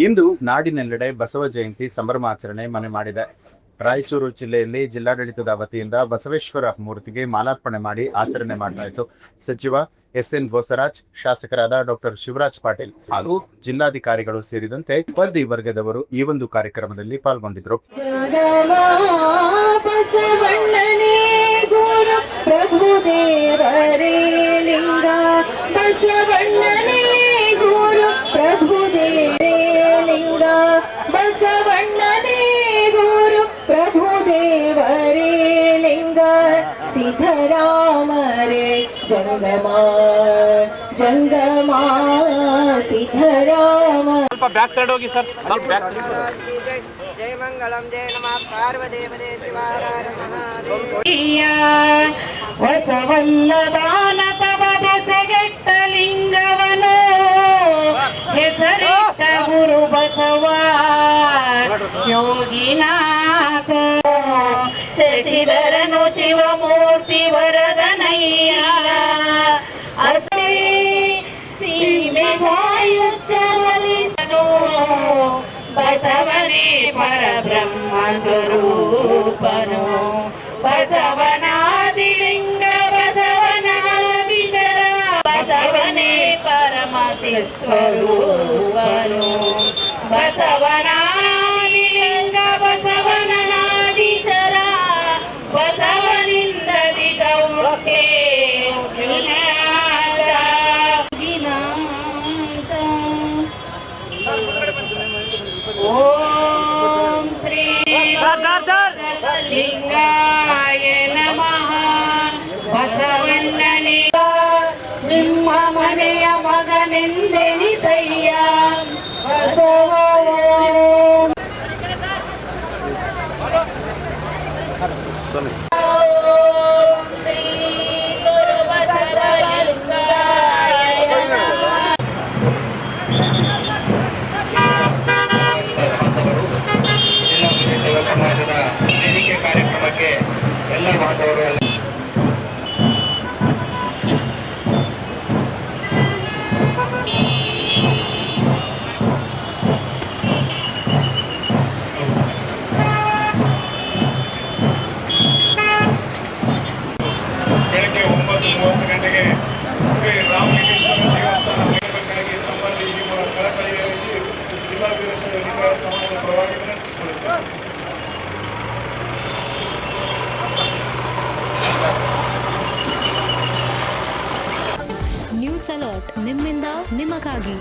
ಇಂದು ನಾಡಿನೆಲ್ಲೆಡೆ ಬಸವ ಜಯಂತಿ ಸಂಭ್ರಮಾಚರಣೆ ಮನೆ ಮಾಡಿದೆ. ರಾಯಚೂರು ಜಿಲ್ಲೆಯಲ್ಲಿ ಜಿಲ್ಲಾಡಳಿತದ ವತಿಯಿಂದ ಬಸವೇಶ್ವರ ಮೂರ್ತಿಗೆ ಮಾಲಾರ್ಪಣೆ ಮಾಡಿ ಆಚರಣೆ ಮಾಡಲಾಯಿತು. ಸಚಿವ ಎಸ್ಎನ್ ಬೋಸರಾಜ್, ಶಾಸಕರಾದ ಡಾಕ್ಟರ್ ಶಿವರಾಜ್ ಪಾಟೀಲ್ ಹಾಗೂ ಜಿಲ್ಲಾಧಿಕಾರಿಗಳು ಸೇರಿದಂತೆ ಉಪಾಧಿ ವರ್ಗದವರು ಈ ಒಂದು ಕಾರ್ಯಕ್ರಮದಲ್ಲಿ ಪಾಲ್ಗೊಂಡಿದ್ದರು. ಸಿದ್ಧರಾಮರೇ ಜಂಗಮಾ ಜಂಗಮಾ ಸಿದ್ಧರಾಮ. ಸ್ವಲ್ಪ ಬ್ಯಾಕ್ ಸೈಡ್ ಹೋಗಿ ಸರ್, ಸ್ವಲ್ಪ ಬ್ಯಾಕ್. ಜಯ ಮಂಗಳಂ ಜಯ ನಮಃ ಪಾರ್ವದೇವದೇ ಶಿವಾರಾರ ವಸವಲ್ಲದಾನ ತವ ದೆಸೆಗೆಟ್ಟ ಲಿಂಗವನು ಹೆಸರಿಟ್ಟ ಗುರು ಬಸವ ಯೋಗಿನಾಥ. ಶಶಿಧರನು ಶಿವಮೂರ್ತಿ ವರದನಯ್ಯ ಅಸೇ ಸೀಮೆ ಸಾಯುಚ್ಚಲಿಸನು ಬಸವನೇ ಪರಬ್ರಹ್ಮ ಸ್ವರೂಪನು. ಬಸವನಾದಿಲಿಂಗ ಬಸವನಾದಿಚರ ಬಸವನೇ ಪರಮ ಸ್ವರೂಪನು. ಬಸವನಾದಿಲಿಂಗ ಬಸವನಾದಿಚರ ಬಸವನಿಂದದಿ ಗೌರವಕ್ಕೆ ಓಂ ಶ್ರೀ ಲಿಂಗಾಯ ನಮಃ. ಬಸವಣ್ಣನೇ ನಿಮ್ಮ ಮನೆಯ ಮಗನೆಂದೆನಿಸಯ್ಯ ಬಸವ. ಶ್ರೀ ಗುರು ಬಸವಲಿಂಗಾಯ ನಮಃ. ಸಮಾಜದ ವೇದಿಕೆ ಕಾರ್ಯಕ್ರಮಕ್ಕೆ ಎಲ್ಲ ಬಾಂಧವರು ಬೆಳಗ್ಗೆ 9:30 ಗಂಟೆಗೆ ಶ್ರೀ ರಾಮಲಿಂಗೇಶ್ವರ ದೇವಸ್ಥಾನ ಬೇಕಾಗಿ ನಮ್ಮಲ್ಲಿ ನಿಮ್ಮ ಕಳಕಳಿಯಾಗಿ ಜಿಲ್ಲಾ ವೀರಶೈವ ಲಿಂಗಾಯತ ಸಮಾಜದ ಪರವಾಗಿ ವಿನಂತಿಸಿಕೊಳ್ಳುತ್ತೇವೆ. ನ್ಯೂಸ್ ಅಲರ್ಟ್ ನಿಮ್ಮಿಂದ ನಿಮಗಾಗಿ.